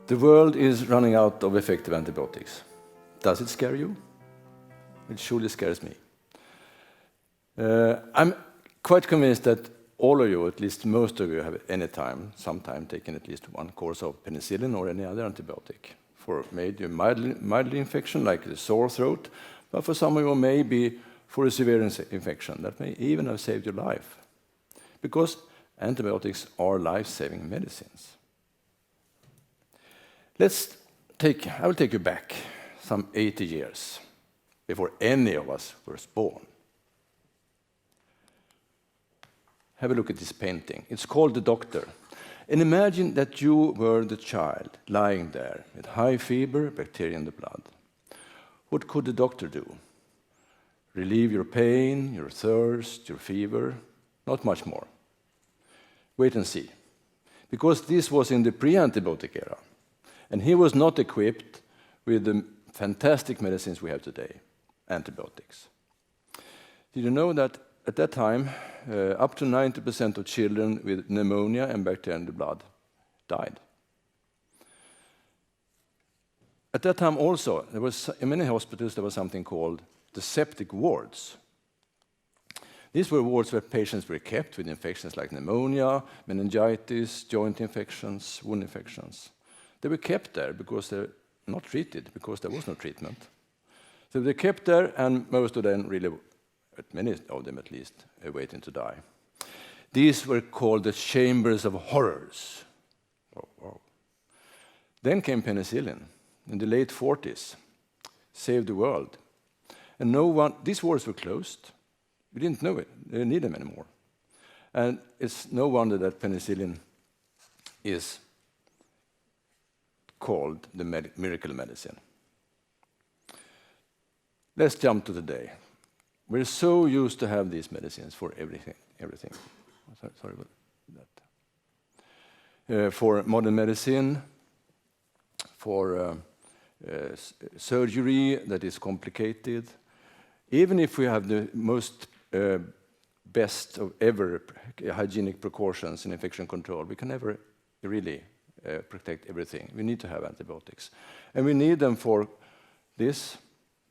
The world is running out of effective antibiotics. Does it scare you? It surely scares me. I'm quite convinced that all of you, at least most of you, have sometime taken at least one course of penicillin or any other antibiotic for maybe a mild infection like a sore throat, but for some of you maybe for a severe infection that may even have saved your life. Because antibiotics are life-saving medicines. I will take you back some 80 years before any of us were born. Have a look at this painting. It's called The Doctor. And imagine that you were the child lying there with high fever, bacteria in the blood. What could the doctor do? Relieve your pain, your thirst, your fever? Not much more. Wait and see. Because this was in the pre-antibiotic era. And he was not equipped with the fantastic medicines we have today, antibiotics. Did you know that at that time, up to 90% of children with pneumonia and bacteria in the blood died? At that time also, there was, in many hospitals, there was something called the septic wards. These were wards where patients were kept with infections like pneumonia, meningitis, joint infections, wound infections. They were kept there because they're not treated, because there was no treatment. So they kept there, and most of them really, many of them at least, waiting to die. These were called the chambers of horrors. Oh. Then came penicillin in the late 40s, saved the world. And these wards were closed. We didn't know it, they didn't need them anymore. And it's no wonder that penicillin is called the miracle medicine. Let's jump to today. We're so used to have these medicines for everything. Sorry about that. For modern medicine, for surgery that is complicated. Even if we have the most best of ever hygienic precautions in infection control, we can never really protect everything. We need to have antibiotics. And we need them for these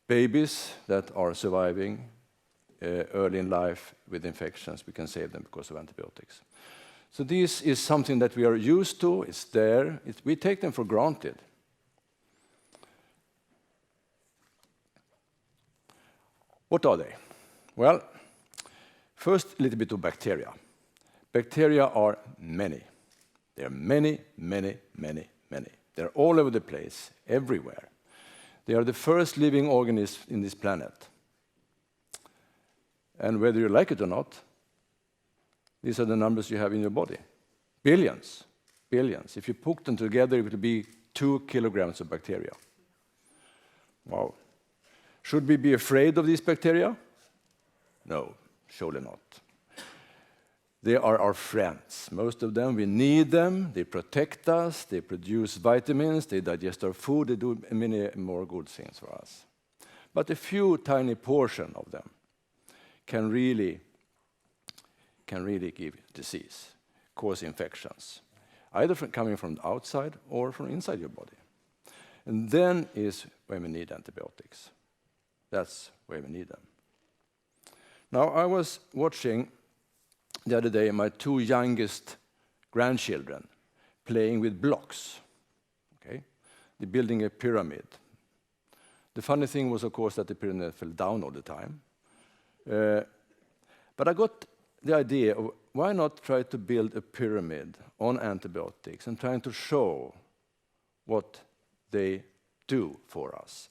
babies that are surviving early in life with infections. We can save them because of antibiotics. So this is something that we are used to. It's there. We take them for granted. What are they? Well, first, a little bit of bacteria. Bacteria are many. There are many. They're all over the place, everywhere. They are the first living organisms in this planet. And whether you like it or not, these are the numbers you have in your body. Billions. If you put them together, it will be 2 kilograms of bacteria. Wow. Should we be afraid of these bacteria? No, surely not. They are our friends. Most of them, we need them. They protect us. They produce vitamins. They digest our food. They do many more good things for us. But a few tiny portion of them can really give disease, cause infections, either coming from the outside or from inside your body. And then is when we need antibiotics. That's where we need them. Now, I was watching the other day my 2 youngest grandchildren playing with blocks. Okay? They're building a pyramid. The funny thing was, of course, that the pyramid fell down all the time. But I got the idea of why not try to build a pyramid on antibiotics and trying to show what they do for us.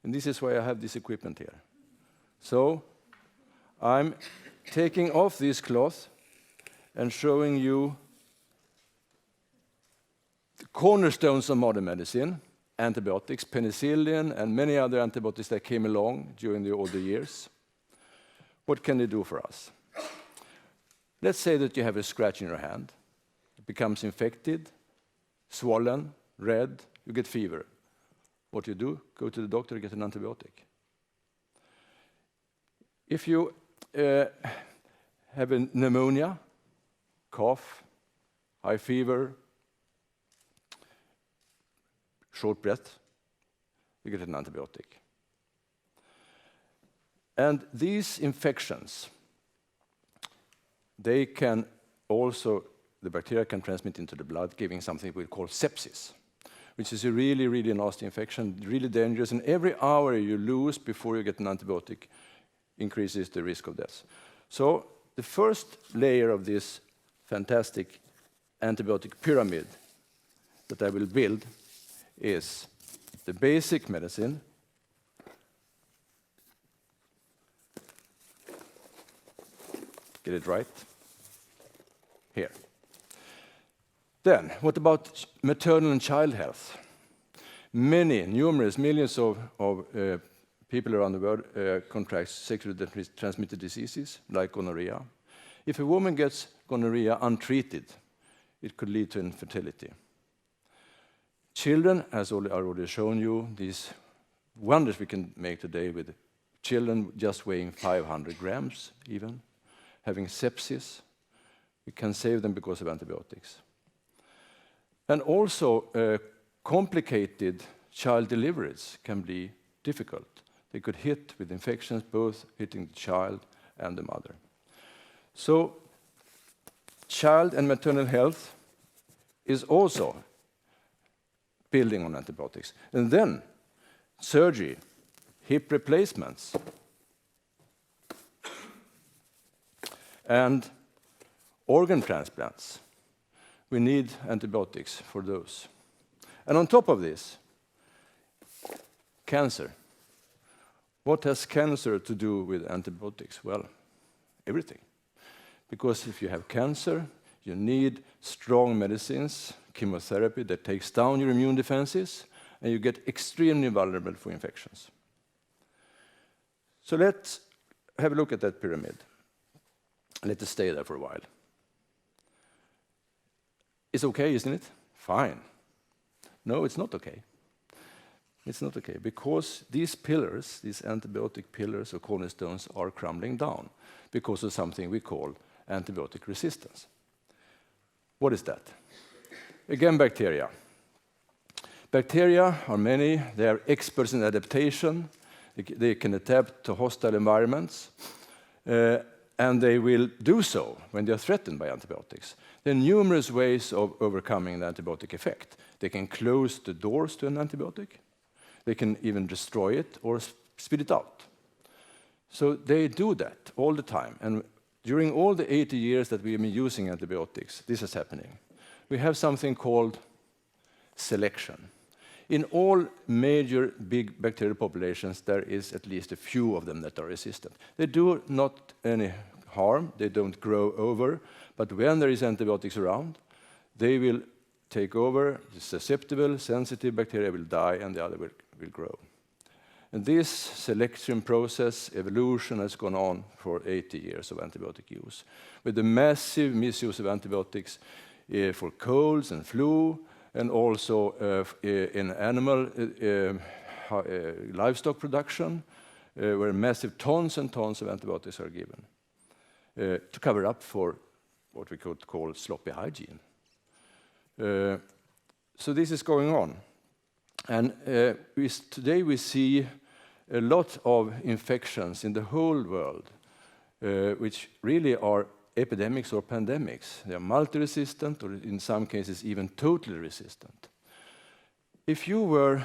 And this is why I have this equipment here. So I'm taking off this cloth and showing you the cornerstones of modern medicine, antibiotics, penicillin, and many other antibiotics that came along during all the years. What can they do for us? Let's say that you have a scratch in your hand. It becomes infected, swollen, red, you get fever. What do? Go to the doctor and get an antibiotic. If you have a pneumonia, cough, high fever, short breath, you get an antibiotic. And these infections, they can also, the bacteria can transmit into the blood, giving something we call sepsis, which is a really, really nasty infection, really dangerous. And every hour you lose before you get an antibiotic increases the risk of death. So the first layer of this fantastic antibiotic pyramid that I will build is the basic medicine, get it right, here. Then, what about maternal and child health? Numerous millions of people around the world contract sexually transmitted diseases like gonorrhea. If a woman gets gonorrhea untreated, it could lead to infertility. Children, as I already shown you, these wonders we can make today with children just weighing 500 grams even, having sepsis, we can save them because of antibiotics. And also, complicated child deliveries can be difficult. They could hit with infections, both hitting the child and the mother. So, child and maternal health is also building on antibiotics. And then, surgery, hip replacements, and organ transplants. We need antibiotics for those. And on top of this, cancer. What has cancer to do with antibiotics? Well, everything. Because if you have cancer, you need strong medicines, chemotherapy that takes down your immune defenses, and you get extremely vulnerable for infections. So let's have a look at that pyramid. Let us stay there for a while. It's okay, isn't it? Fine. No, it's not okay. It's not okay, because these pillars, these antibiotic pillars or cornerstones, are crumbling down because of something we call antibiotic resistance. What is that? Again, bacteria. Bacteria are many. They are experts in adaptation. They can adapt to hostile environments, and they will do so when they are threatened by antibiotics. There are numerous ways of overcoming the antibiotic effect. They can close the doors to an antibiotic. They can even destroy it or spit it out. So they do that all the time. And during all the 80 years that we've been using antibiotics, this is happening. We have something called selection. In all major big bacterial populations, there is at least a few of them that are resistant. They do not any harm, they don't grow over, but when there is antibiotics around, they will take over, the susceptible, sensitive bacteria will die, and the other will grow. And this selection process, evolution, has gone on for 80 years of antibiotic use, with the massive misuse of antibiotics for colds and flu, and also in animal livestock production, where massive tons and tons of antibiotics are given to cover up for what we could call sloppy hygiene. So this is going on. And today we see a lot of infections in the whole world, which really are epidemics or pandemics. They are multi-resistant, or in some cases even totally resistant. If you were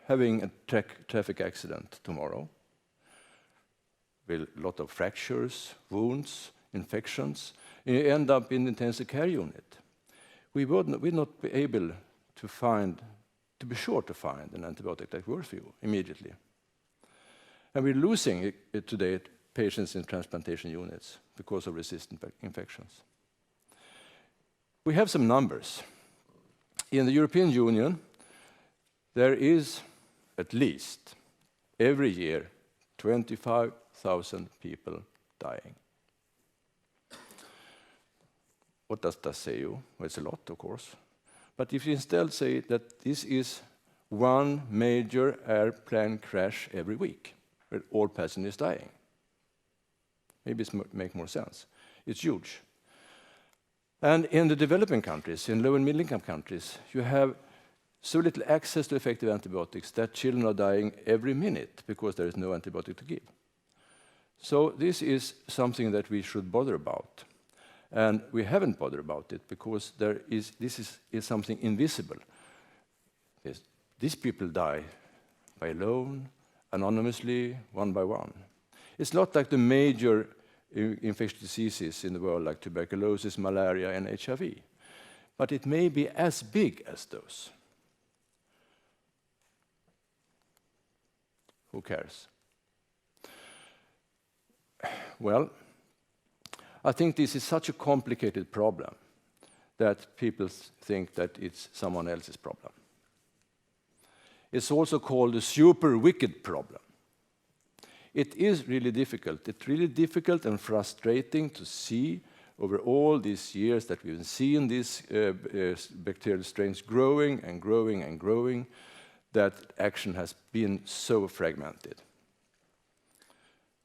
having a traffic accident tomorrow, with a lot of fractures, wounds, infections, and you end up in the intensive care unit, we would not be able to be sure to find an antibiotic that works for you immediately. And we're losing today patients in transplantation units because of resistant infections. We have some numbers. In the European Union, there is at least every year 25,000 people dying. What does that say you? Well, it's a lot, of course. But if you instead say that this is one major airplane crash every week, where all passengers dying, maybe it makes more sense. It's huge. And in the developing countries, in low and middle income countries, you have so little access to effective antibiotics that children are dying every minute because there is no antibiotic to give. So this is something that we should bother about. And we haven't bothered about it because this is something invisible. These people die by alone, anonymously, one by one. It's not like the major infectious diseases in the world like tuberculosis, malaria, and HIV. But it may be as big as those. Who cares? Well, I think this is such a complicated problem that people think that it's someone else's problem. It's also called a super wicked problem. It is really difficult. It's really difficult and frustrating to see over all these years that we've seen these bacterial strains growing and growing and growing, that action has been so fragmented.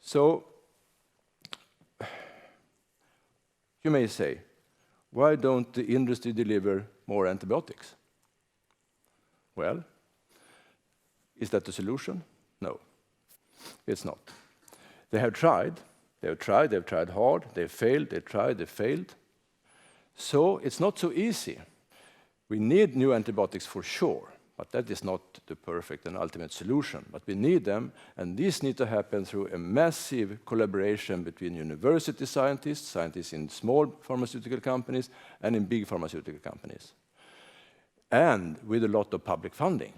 So, you may say, why don't the industry deliver more antibiotics? Well, is that the solution? No, it's not. They have tried hard, they've failed, they tried, they failed. So it's not so easy. We need new antibiotics for sure, but that is not the perfect and ultimate solution. But we need them, and this needs to happen through a massive collaboration between university scientists, scientists in small pharmaceutical companies, and in big pharmaceutical companies. And with a lot of public funding.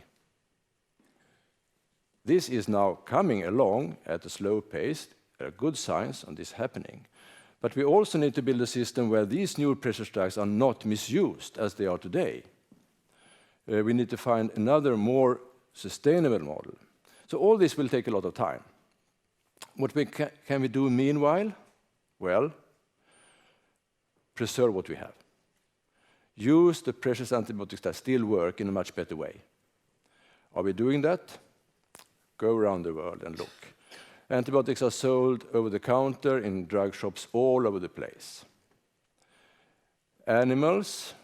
This is now coming along at a slow pace. There are good signs on this happening. But we also need to build a system where these new pressure strikes are not misused as they are today. We need to find another more sustainable model. So all this will take a lot of time. What can we do meanwhile? Well, preserve what we have. Use the precious antibiotics that still work in a much better way. Are we doing that? Go around the world and look. Antibiotics are sold over the counter in drug shops all over the place. Animals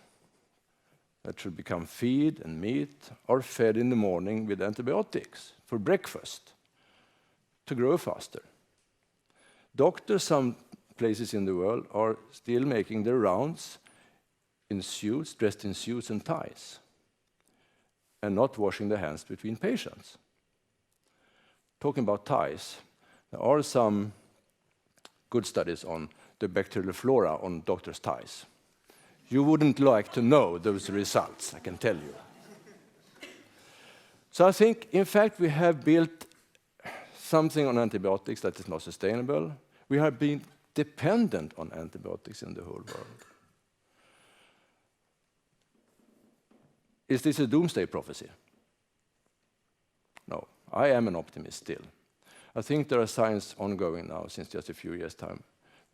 that should become feed and meat are fed in the morning with antibiotics for breakfast to grow faster. Doctors, some places in the world, are still making their rounds in suits, dressed in suits and ties, and not washing their hands between patients. Talking about ties, there are some good studies on the bacterial flora on doctors' ties. You wouldn't like to know those results, I can tell you. So I think, in fact, we have built something on antibiotics that is not sustainable. We have been dependent on antibiotics in the whole world. Is this a doomsday prophecy? No, I am an optimist still. I think there are signs ongoing now since just a few years' time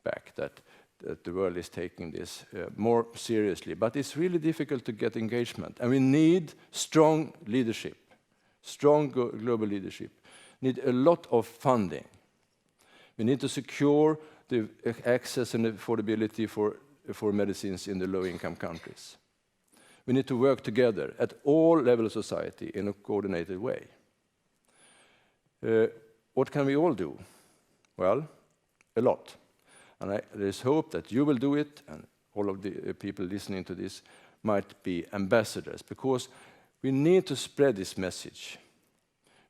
back that the world is taking this more seriously. But it's really difficult to get engagement. And we need strong leadership, strong global leadership. Need a lot of funding. We need to secure the access and affordability for medicines in the low-income countries. We need to work together at all levels of society in a coordinated way. What can we all do? Well, a lot. And there is hope that you will do it, and all of the people listening to this might be ambassadors, because we need to spread this message.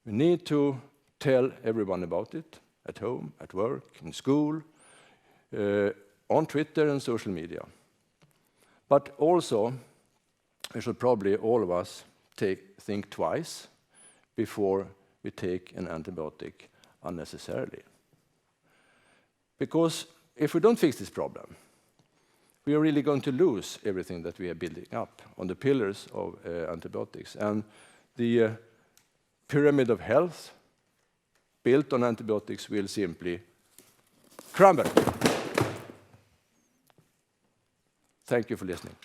We need to tell everyone about it, at home, at work, in school, on Twitter and social media. But also, we should probably, all of us, think twice before we take an antibiotic unnecessarily. Because if we don't fix this problem, we are really going to lose everything that we are building up on the pillars of antibiotics. And the pyramid of health built on antibiotics will simply crumble. Thank you for listening.